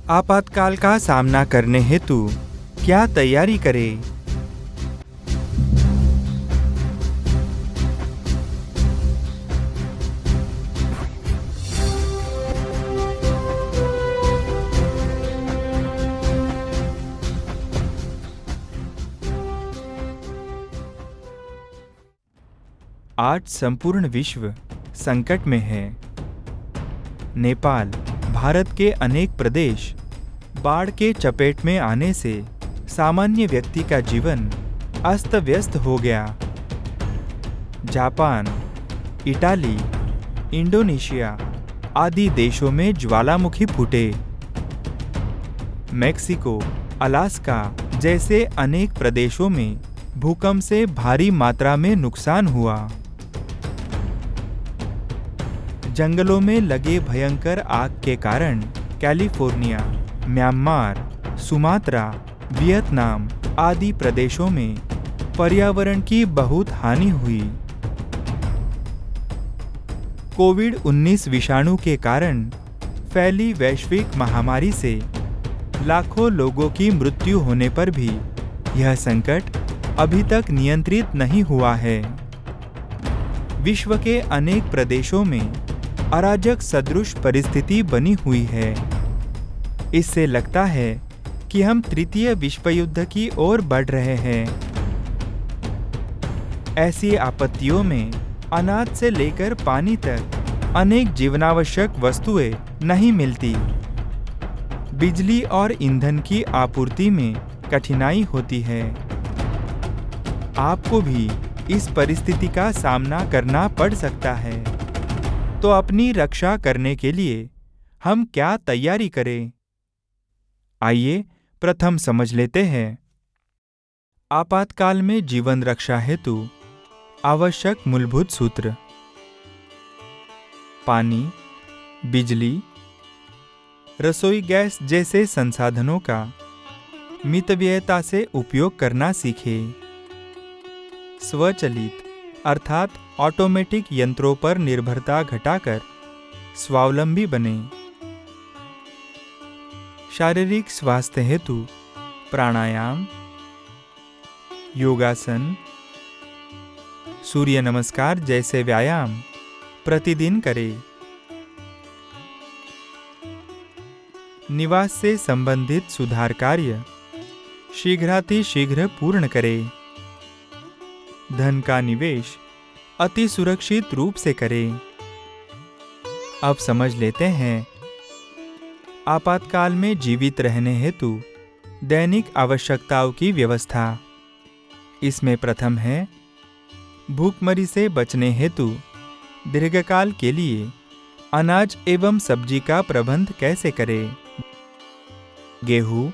आपातकाल का सामना करने हेतु क्या तैयारी करें? आज संपूर्ण विश्व संकट में है। नेपाल, भारत के अनेक प्रदेश बाढ़ के चपेट में आने से सामान्य व्यक्ति का जीवन अस्त व्यस्त हो गया। जापान, इटाली, इंडोनेशिया आदि देशों में ज्वालामुखी फूटे। मेक्सिको, अलास्का जैसे अनेक प्रदेशों में भूकंप से भारी मात्रा में नुकसान हुआ। जंगलों में लगे भयंकर आग के कारण कैलिफोर्निया, म्यांमार, सुमात्रा, वियतनाम आदि प्रदेशों में पर्यावरण की बहुत हानि हुई। कोविड-19 विषाणु के कारण फैली वैश्विक महामारी से लाखों लोगों की मृत्यु होने पर भी यह संकट अभी तक नियंत्रित नहीं हुआ है। विश्व के अनेक प्रदेशों में अराजक सदृश परिस्थिति बनी हुई है। इससे लगता है कि हम तृतीय विश्व युद्ध की ओर बढ़ रहे हैं। ऐसी आपत्तियों में अनाज से लेकर पानी तक अनेक जीवनावश्यक वस्तुएं नहीं मिलती। बिजली और ईंधन की आपूर्ति में कठिनाई होती है। आपको भी इस परिस्थिति का सामना करना पड़ सकता है। तो अपनी रक्षा करने के लिए हम क्या तैयारी करें? आइए प्रथम समझ लेते हैं। आपातकाल में जीवन रक्षा हेतु आवश्यक मूलभूत सूत्र। पानी, बिजली, रसोई गैस जैसे संसाधनों का मितव्ययता से उपयोग करना सीखें। स्वचालित अर्थात ऑटोमेटिक यंत्रों पर निर्भरता घटाकर स्वावलंबी बने। शारीरिक स्वास्थ्य हेतु प्राणायाम, योगासन, सूर्य नमस्कार जैसे व्यायाम प्रतिदिन करें। निवास से संबंधित सुधार कार्य शीघ्रातिशीघ्र पूर्ण करें। धन का निवेश अति सुरक्षित रूप से करें। अब समझ लेते हैं आपातकाल में जीवित रहने हेतु दैनिक आवश्यकताओं की व्यवस्था। इसमें प्रथम है भूखमरी से बचने हेतु दीर्घकाल के लिए अनाज एवं सब्जी का प्रबंध कैसे करें। गेहूं,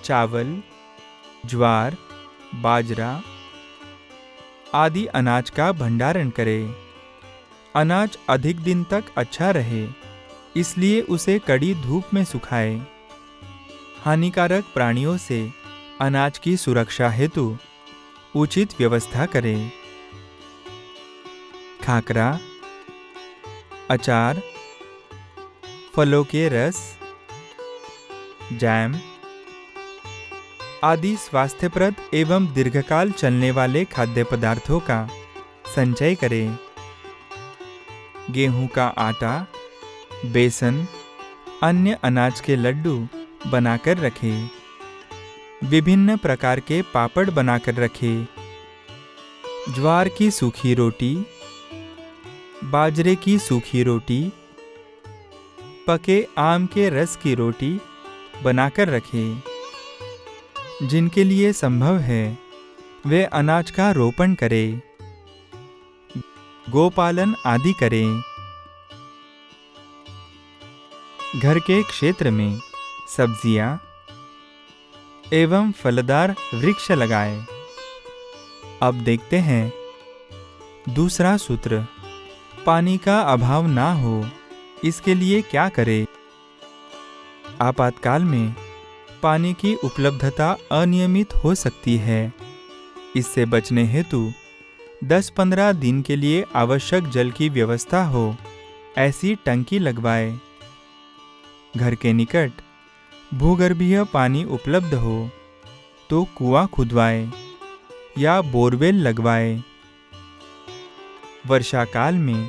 चावल, ज्वार, बाजरा आदि अनाज का भंडारण करें। अनाज अधिक दिन तक अच्छा रहे, इसलिए उसे कड़ी धूप में सुखाएं। हानिकारक प्राणियों से अनाज की सुरक्षा हेतु उचित व्यवस्था करें। खाकरा, अचार, फलों के रस, जैम आदि स्वास्थ्यप्रद एवं दीर्घकाल चलने वाले खाद्य पदार्थों का संचय करें। गेहूं का आटा, बेसन, अन्य अनाज के लड्डू बनाकर रखें। विभिन्न प्रकार के पापड़ बनाकर रखें। ज्वार की सूखी रोटी, बाजरे की सूखी रोटी, पके आम के रस की रोटी बनाकर रखें। जिनके लिए संभव है वे अनाज का रोपण करें, गोपालन आदि करें। घर के क्षेत्र में सब्जियां एवं फलदार वृक्ष लगाएं। अब देखते हैं दूसरा सूत्र। पानी का अभाव ना हो, इसके लिए क्या करें। आपातकाल में पानी की उपलब्धता अनियमित हो सकती है। इससे बचने हेतु 10-15 दिन के लिए आवश्यक जल की व्यवस्था हो ऐसी टंकी लगवाएं। घर के निकट भूगर्भीय पानी उपलब्ध हो तो कुआं खुदवाएं या बोरवेल लगवाएं। वर्षा काल में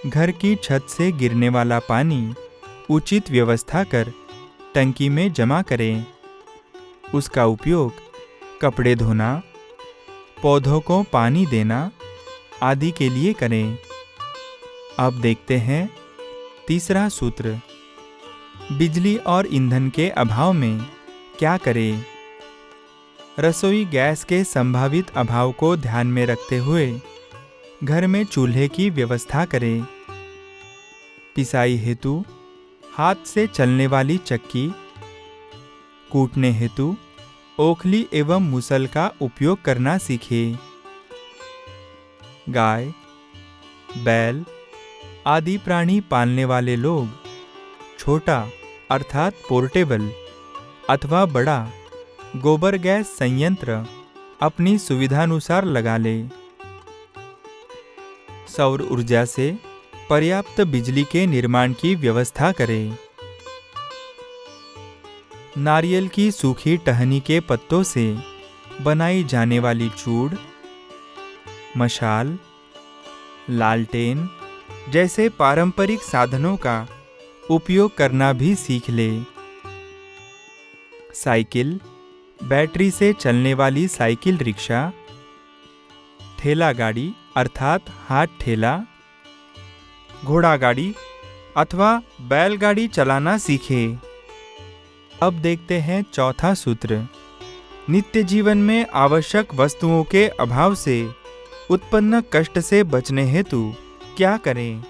घर की छत से गिरने वाला पानी उचित व्यवस्था कर टंकी में जमा करें। उसका उपयोग कपड़े धोना, पौधों को पानी देना आदि के लिए करें। अब देखते हैं तीसरा सूत्र, बिजली और ईंधन के अभाव में क्या करें। रसोई गैस के संभावित अभाव को ध्यान में रखते हुए घर में चूल्हे की व्यवस्था करें। पिसाई हेतु हाथ से चलने वाली चक्की, कूटने हेतु ओखली एवं मुसल का उपयोग करना सीखें। गाय, बैल आदि प्राणी पालने वाले लोग छोटा अर्थात पोर्टेबल अथवा बड़ा गोबर गैस संयंत्र अपनी सुविधानुसार लगा लें। सौर ऊर्जा से पर्याप्त बिजली के निर्माण की व्यवस्था करें। नारियल की सूखी टहनी के पत्तों से बनाई जाने वाली चूड़, मशाल, लालटेन जैसे पारंपरिक साधनों का उपयोग करना भी सीख ले। साइकिल, बैटरी से चलने वाली साइकिल रिक्शा, ठेला गाड़ी अर्थात हाथ ठेला, घोड़ा गाड़ी अथवा बैलगाड़ी चलाना सीखे। अब देखते हैं चौथा सूत्र, नित्य जीवन में आवश्यक वस्तुओं के अभाव से उत्पन्न कष्ट से बचने हेतु क्या करें।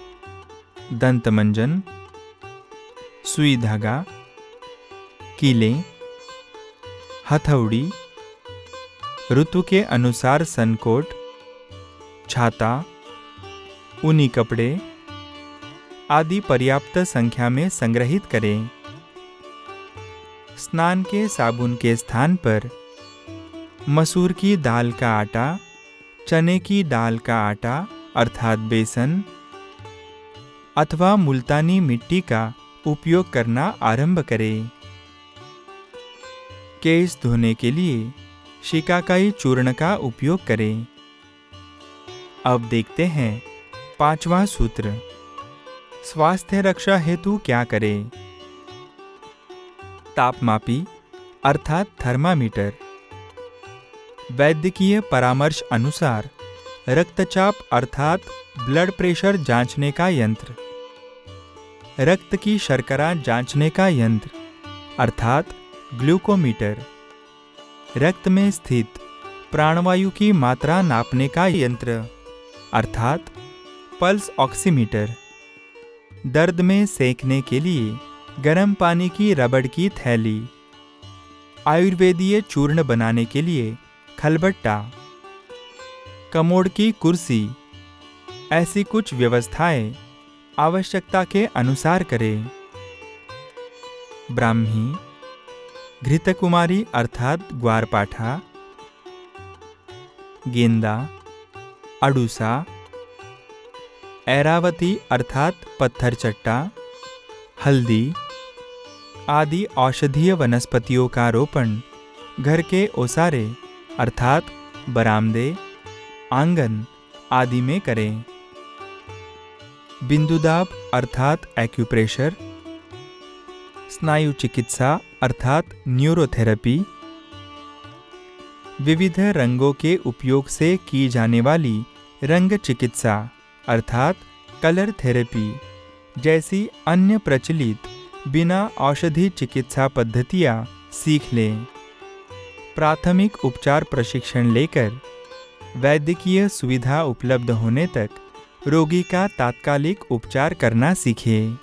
दंत मंजन, सुई धागा, कीले, हथौड़ी, ऋतु के अनुसार सनकोट, छाता, ऊनी कपड़े आदि पर्याप्त संख्या में संग्रहित करें। स्नान के साबुन के स्थान पर मसूर की दाल का आटा, चने की दाल का आटा अर्थात बेसन अथवा मुल्तानी मिट्टी का उपयोग करना आरंभ करें। केश धोने के लिए शिकाकाई चूर्ण का उपयोग करें। अब देखते हैं पांचवा सूत्र, स्वास्थ्य रक्षा हेतु क्या करें। तापमापी अर्थात थर्मामीटर, वैद्यकीय परामर्श अनुसार रक्तचाप अर्थात ब्लड प्रेशर जांचने का यंत्र, रक्त की शर्करा जांचने का यंत्र अर्थात ग्लूकोमीटर, रक्त में स्थित प्राणवायु की मात्रा नापने का यंत्र अर्थात पल्स ऑक्सीमीटर, दर्द में सेंकने के लिए गर्म पानी की रबड़ की थैली, आयुर्वेदीय चूर्ण बनाने के लिए खलबट्टा, कमोड की कुर्सी, ऐसी कुछ व्यवस्थाएं आवश्यकता के अनुसार करें। ब्राह्मी, घृतकुमारी अर्थात ग्वारपाठा, गेंदा, अड़ूसा, ऐरावती अर्थात पत्थर चट्टा, हल्दी आदि औषधीय वनस्पतियों का रोपण घर के ओसारे अर्थात बरामदे, आंगन आदि में करें। बिंदुदाब अर्थात एक्यूप्रेशर, स्नायु चिकित्सा अर्थात न्यूरोथेरेपी, विविध रंगों के उपयोग से की जाने वाली रंग चिकित्सा अर्थात कलर थेरेपी जैसी अन्य प्रचलित बिना औषधि चिकित्सा पद्धतियां सीख लें। प्राथमिक उपचार प्रशिक्षण लेकर वैद्यकीय सुविधा उपलब्ध होने तक रोगी का तात्कालिक उपचार करना सीखें।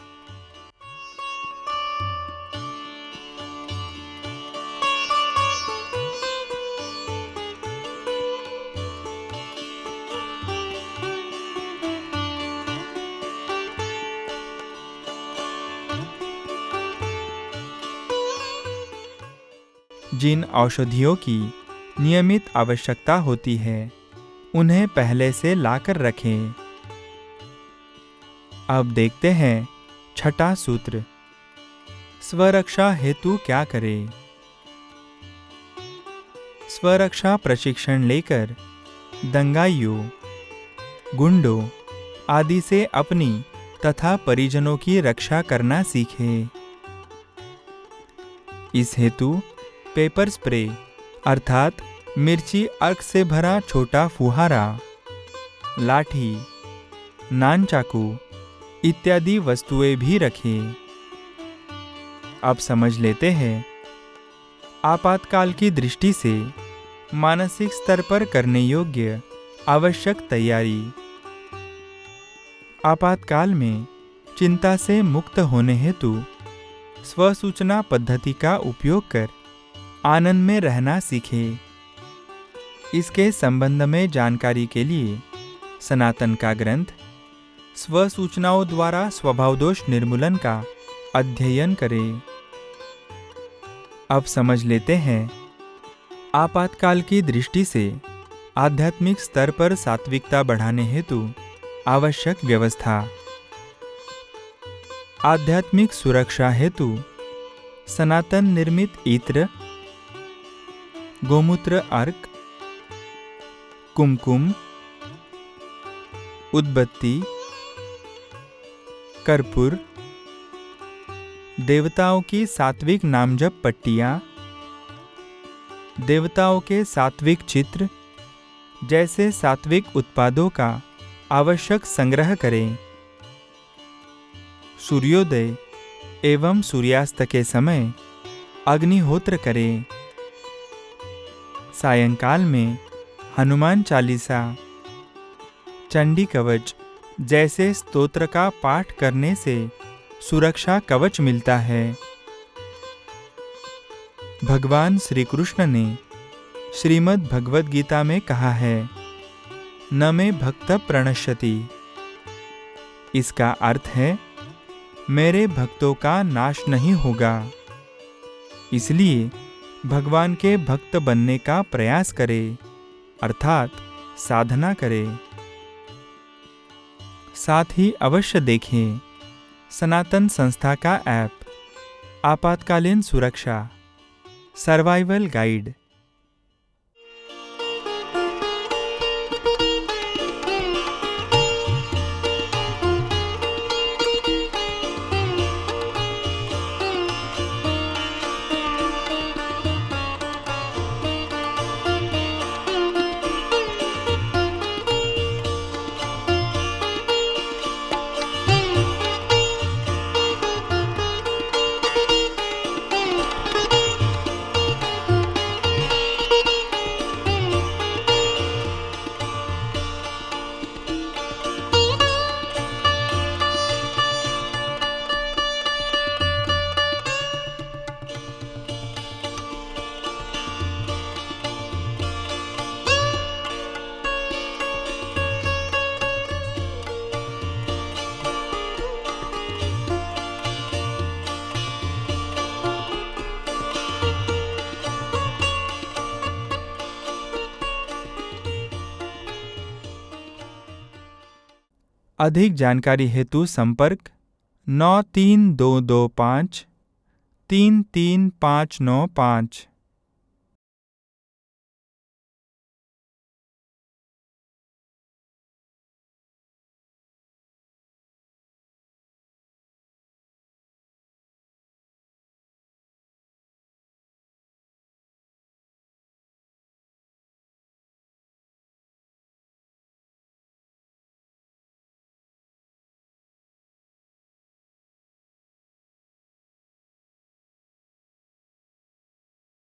जिन औषधियों की नियमित आवश्यकता होती है उन्हें पहले से लाकर रखें। अब देखते हैं छठा सूत्र, स्वरक्षा हेतु क्या करें? स्वरक्षा प्रशिक्षण लेकर दंगाइयों, गुंडों आदि से अपनी तथा परिजनों की रक्षा करना सीखें। इस हेतु पेपर स्प्रे अर्थात मिर्ची अर्क से भरा छोटा फुहारा, लाठी, नान चाकू इत्यादि वस्तुएं भी रखें। अब समझ लेते हैं आपातकाल की दृष्टि से मानसिक स्तर पर करने योग्य आवश्यक तैयारी। आपातकाल में चिंता से मुक्त होने हेतु स्वसूचना पद्धति का उपयोग कर आनंद में रहना सीखें। इसके संबंध में जानकारी के लिए सनातन का ग्रंथ स्वसूचनाओं द्वारा स्वभावदोष निर्मूलन का अध्ययन करें। अब समझ लेते हैं आपातकाल की दृष्टि से आध्यात्मिक स्तर पर सात्विकता बढ़ाने हेतु आवश्यक व्यवस्था। आध्यात्मिक सुरक्षा हेतु सनातन निर्मित इत्र, गोमूत्र अर्क, कुमकुम, उद्बत्ती, कर्पूर, देवताओं की सात्विक नामजप पट्टियाँ, देवताओं के सात्विक चित्र जैसे सात्विक उत्पादों का आवश्यक संग्रह करें। सूर्योदय एवं सूर्यास्त के समय अग्निहोत्र करें। सायंकाल में हनुमान चालीसा, चंडी कवच जैसे स्तोत्र का पाठ करने से सुरक्षा कवच मिलता है। भगवान श्री कृष्ण ने श्रीमद् भगवद गीता में कहा है, न मे भक्त प्रणश्यति। इसका अर्थ है मेरे भक्तों का नाश नहीं होगा। इसलिए भगवान के भक्त बनने का प्रयास करें, अर्थात साधना करें। साथ ही अवश्य देखें सनातन संस्था का ऐप आपातकालीन सुरक्षा सर्वाइवल गाइड। अधिक जानकारी हेतु संपर्क 9322533595।